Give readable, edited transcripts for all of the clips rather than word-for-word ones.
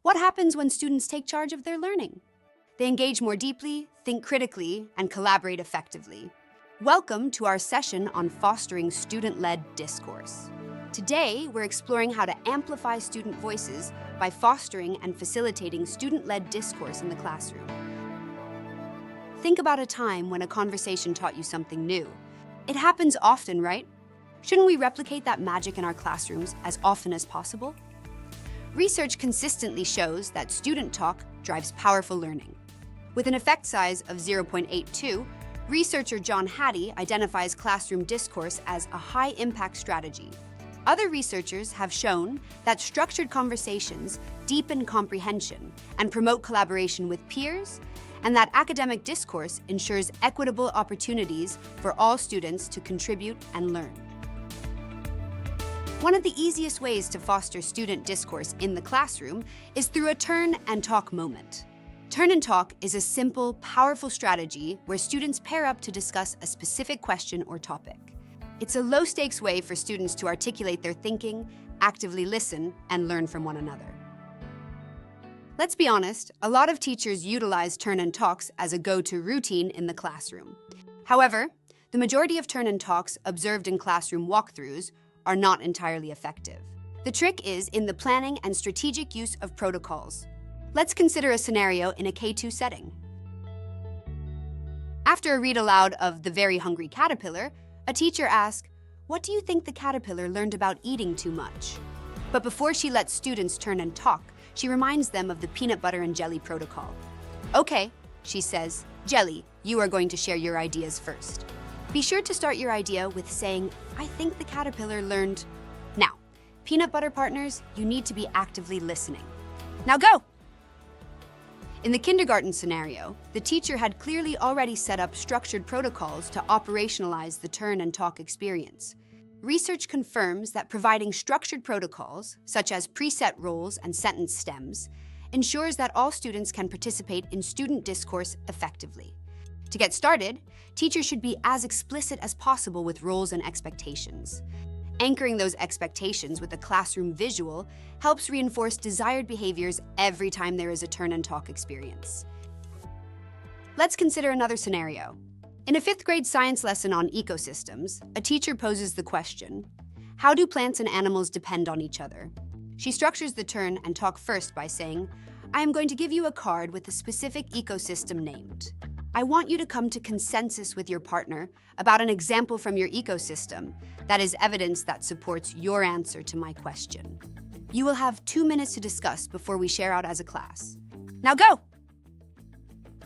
What happens when students take charge of their learning? They engage more deeply, think critically, and collaborate effectively. Welcome to our session on fostering student-led discourse. Today, we're exploring how to amplify student voices by fostering and facilitating student-led discourse in the classroom. Think about a time when a conversation taught you something new. It happens often, right? Shouldn't we replicate that magic in our classrooms as often as possible? Research consistently shows that student talk drives powerful learning. With an effect size of 0.82, researcher John Hattie identifies classroom discourse as a high-impact strategy. Other researchers have shown that structured conversations deepen comprehension and promote collaboration with peers, and that academic discourse ensures equitable opportunities for all students to contribute and learn. One of the easiest ways to foster student discourse in the classroom is through a turn and talk moment. Turn and talk is a simple, powerful strategy where students pair up to discuss a specific question or topic. It's a low-stakes way for students to articulate their thinking, actively listen, and learn from one another. Let's be honest, a lot of teachers utilize turn and talks as a go-to routine in the classroom. However, the majority of turn and talks observed in classroom walkthroughs are not entirely effective. The trick is in the planning and strategic use of protocols. Let's consider a scenario in a K2 setting. After a read aloud of The Very Hungry Caterpillar, a teacher asks, "What do you think the caterpillar learned about eating too much?" But before she lets students turn and talk, she reminds them of the peanut butter and jelly protocol. "Okay," she says, "Jelly, you are going to share your ideas first. Be sure to start your idea with saying, 'I think the caterpillar learned.' Now, peanut butter partners, you need to be actively listening. Now go!" In the kindergarten scenario, the teacher had clearly already set up structured protocols to operationalize the turn and talk experience. Research confirms that providing structured protocols, such as preset roles and sentence stems, ensures that all students can participate in student discourse effectively. To get started, teachers should be as explicit as possible with roles and expectations. Anchoring those expectations with a classroom visual helps reinforce desired behaviors every time there is a turn and talk experience. Let's consider another scenario. In a 5th grade science lesson on ecosystems, a teacher poses the question, "How do plants and animals depend on each other?" She structures the turn and talk first by saying, "I am going to give you a card with a specific ecosystem named. I want you to come to consensus with your partner about an example from your ecosystem that is evidence that supports your answer to my question. You will have 2 minutes to discuss before we share out as a class. Now go!"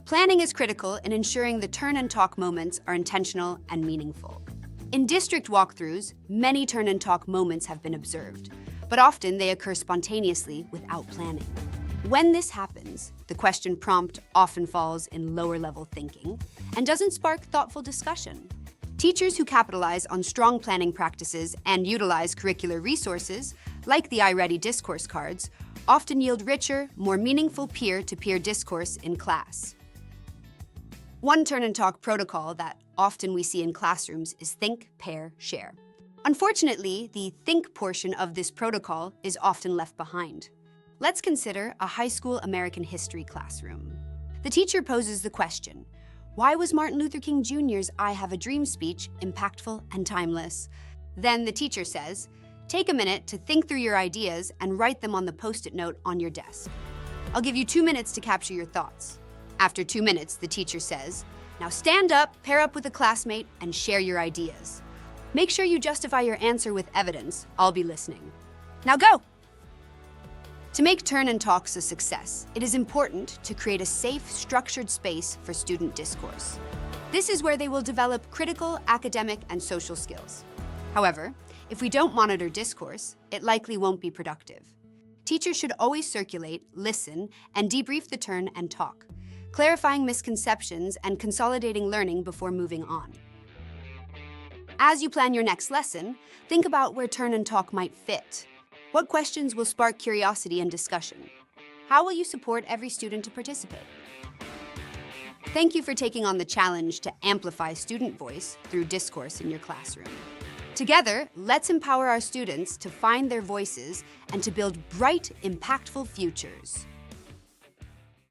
Planning is critical in ensuring the turn and talk moments are intentional and meaningful. In district walkthroughs, many turn and talk moments have been observed, but often they occur spontaneously without planning. When this happens, the question prompt often falls in lower-level thinking and doesn't spark thoughtful discussion. Teachers who capitalize on strong planning practices and utilize curricular resources, like the iReady discourse cards, often yield richer, more meaningful peer-to-peer discourse in class. One turn and talk protocol that often we see in classrooms is think, pair, share. Unfortunately, the think portion of this protocol is often left behind. Let's consider a high school American history classroom. The teacher poses the question, "Why was Martin Luther King Jr.'s I Have a Dream speech impactful and timeless?" Then the teacher says, "Take a minute to think through your ideas and write them on the Post-it note on your desk. I'll give you 2 minutes to capture your thoughts." After 2 minutes, the teacher says, "Now stand up, pair up with a classmate, and share your ideas. Make sure you justify your answer with evidence. I'll be listening. Now go!" To make turn and talks a success, it is important to create a safe, structured space for student discourse. This is where they will develop critical, academic, and social skills. However, if we don't monitor discourse, it likely won't be productive. Teachers should always circulate, listen, and debrief the turn and talk, clarifying misconceptions and consolidating learning before moving on. As you plan your next lesson, think about where turn and talk might fit. What questions will spark curiosity and discussion? How will you support every student to participate? Thank you for taking on the challenge to amplify student voice through discourse in your classroom. Together, let's empower our students to find their voices and to build bright, impactful futures.